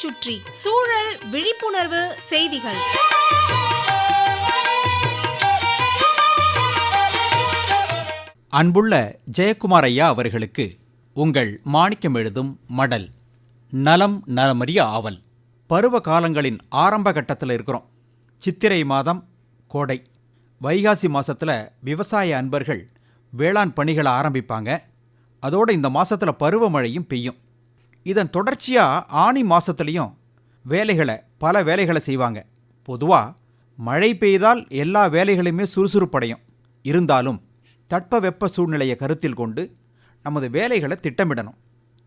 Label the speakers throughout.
Speaker 1: சுற்றி சூழல் விழிப்புணர்வு செய்திகள்.
Speaker 2: அன்புள்ள ஜெயக்குமார் ஐயா அவர்களுக்கு உங்கள் மாணிக்கம் எழுதும் மடல். நலம் நலமறிய ஆவல். பருவ காலங்களின் ஆரம்ப கட்டத்தில் இருக்கிறோம். சித்திரை மாதம் கோடை, வைகாசி மாதத்தில் விவசாய அன்பர்கள் வேளாண் பணிகளை ஆரம்பிப்பாங்க. அதோடு இந்த மாதத்தில் பருவமழையும் பெய்யும். இதன் தொடர்ச்சியாக ஆனி மாதத்துலேயும் பல வேலைகளை செய்வாங்க. பொதுவாக மழை பெய்தால் எல்லா வேலைகளுமே சுறுசுறுப்படையும். இருந்தாலும் தட்பவெப்ப சூழ்நிலையை கருத்தில் கொண்டு நமது வேலைகளை திட்டமிடணும்.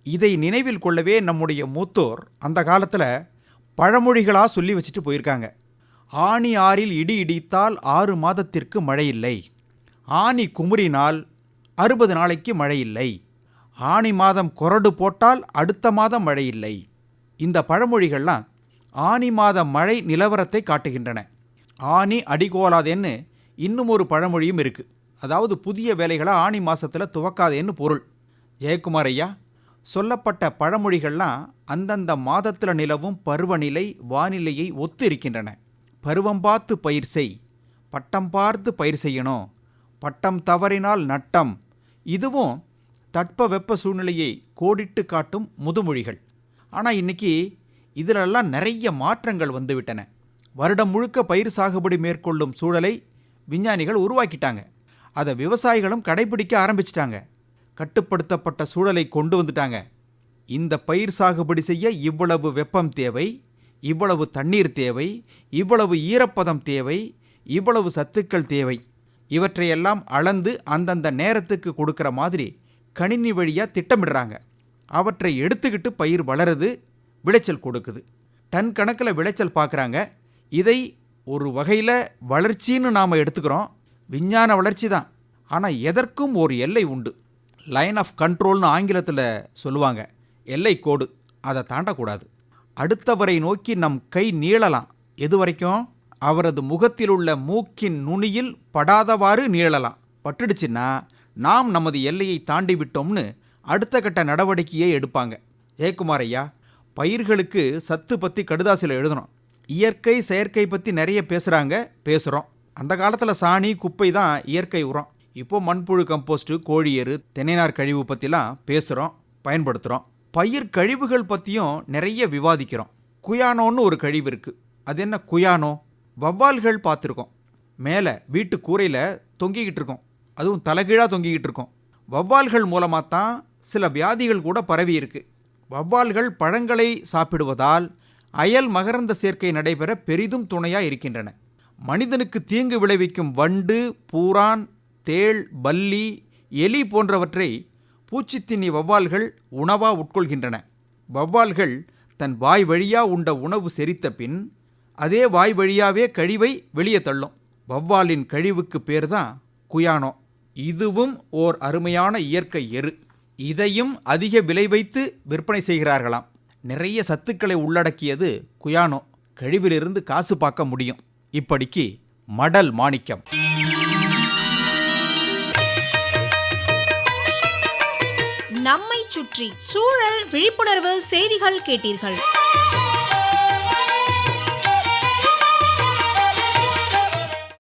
Speaker 2: இதை நினைவில் கொள்ளவே நம்முடைய மூத்தோர் அந்த காலத்தில் பழமொழிகளாக சொல்லி வச்சுட்டு போயிருக்காங்க. ஆனி ஆறில் இடி இடித்தால் 6 மாதத்திற்கு மழை இல்லை, ஆனி குமுறினால் 60 நாளைக்கு மழை இல்லை, ஆனி மாதம் கொரடு போட்டால் அடுத்த மாதம் மழை இல்லை. இந்த பழமொழிகள்லாம் ஆனி மாத மழை நிலவரத்தை காட்டுகின்றன. ஆனி அடிகோலாதேன்னு இன்னும் ஒரு பழமொழியும் இருக்குது. அதாவது புதிய வேலைகளை ஆனி மாதத்தில் துவக்காதேன்னு பொருள். ஜெயக்குமார் ஐயா, சொல்லப்பட்ட பழமொழிகள்லாம் அந்தந்த மாதத்தில் நிலவும் பருவநிலை வானிலையை ஒத்து இருக்கின்றன. பருவம் பார்த்து பயிர் செய், பட்டம் பார்த்து பயிர் செய்யணும், பட்டம் தவறினால் நட்டம். இதுவும் தட்ப வெப்ப சூழ்நிலையை கோடிட்டு காட்டும் முதுமொழிகள். ஆனால் இன்றைக்கி இதிலெல்லாம் நிறைய மாற்றங்கள் வந்துவிட்டன. வருடம் முழுக்க பயிர் சாகுபடி மேற்கொள்ளும் சூழலை விஞ்ஞானிகள் உருவாக்கிட்டாங்க. அதை விவசாயிகளும் கடைபிடிக்க ஆரம்பிச்சிட்டாங்க. கட்டுப்படுத்தப்பட்ட சூழலை கொண்டு வந்துட்டாங்க. இந்த பயிர் சாகுபடி செய்ய இவ்வளவு வெப்பம் தேவை, இவ்வளவு தண்ணீர் தேவை, இவ்வளவு ஈரப்பதம் தேவை, இவ்வளவு சத்துக்கள் தேவை. இவற்றையெல்லாம் அளந்து அந்தந்த நேரத்துக்கு கொடுக்குற மாதிரி கணினி வழியாக திட்டமிடுறாங்க. அவற்றை எடுத்துக்கிட்டு பயிர் வளருது, விளைச்சல் கொடுக்குது. டன் கணக்கில் விளைச்சல் பார்க்குறாங்க. இதை ஒரு வகையில் வளர்ச்சின்னு நாம் எடுத்துக்கிறோம். விஞ்ஞான வளர்ச்சி தான். ஆனால் எதற்கும் ஒரு எல்லை உண்டு. லைன் ஆஃப் கண்ட்ரோல்னு ஆங்கிலத்தில் சொல்லுவாங்க. எல்லை கோடு, அதை தாண்டக்கூடாது. அடுத்தவரை நோக்கி நம் கை நீளலாம். எது வரைக்கும்? அவரது முகத்தில் உள்ள மூக்கின் நுனியில் படாதவாறு நீளலாம். பட்டுடுச்சுன்னா நாம் நமது எல்லையை தாண்டி விட்டோம்னு அடுத்த கட்ட நடவடிக்கையை எடுப்பாங்க. ஜெயக்குமார் ஐயா, பயிர்களுக்கு சத்து பற்றி கடுதாசியில் எழுதணும். இயற்கை செயற்கை பற்றி நிறைய பேசுகிறோம். அந்த காலத்தில் சாணி குப்பை தான் இயற்கை உரம். இப்போது மண்புழு கம்போஸ்ட்டு, கோழி எரு, தென்னைநார் கழிவு பற்றிலாம் பேசுகிறோம், பயன்படுத்துகிறோம். பயிர் கழிவுகள் பற்றியும் நிறைய விவாதிக்கிறோம். குயானோன்னு ஒரு கழிவு இருக்குது. அது என்ன குயானோ? வவ்வால்கள் பார்த்துருக்கோம். மேலே வீட்டு கூரையில் தொங்கிக்கிட்டு இருக்கோம். அதுவும் தலைகீழாக தொங்கிக்கிட்டு இருக்கோம். வவ்வால்கள் மூலமாக தான் சில வியாதிகள் கூட பரவி இருக்கு. வவ்வால்கள் பழங்களை சாப்பிடுவதால் அயல் மகரந்த சேர்க்கை நடைபெற பெரிதும் துணையாக இருக்கின்றன. மனிதனுக்கு தீங்கு விளைவிக்கும் வண்டு, பூரான், தேள், பல்லி, எலி போன்றவற்றை பூச்சித்தின்னி வவ்வால்கள் உணவாக உட்கொள்கின்றன. வவ்வால்கள் தன் வாய் வழியாக உண்ட உணவு செரித்த பின் அதே வாய் வழியாகவே கழிவை வெளியே தள்ளும். வவ்வாலின் கழிவுக்கு பேர் தான் குயானோ. இதுவும் ஓர் அருமையான இயற்கை எரு. இதையும் அதிக விலை வைத்து விற்பனை செய்கிறார்களாம். நிறைய சத்துக்களை உள்ளடக்கியது குயானோ. கழிவிலிருந்து காசு பார்க்க முடியும். இப்படிக்கு மடல் மாணிக்கம்.
Speaker 1: நம்மை சுற்றி சூழல் விழிப்புணர்வு செய்திகள் கேட்டீர்கள்.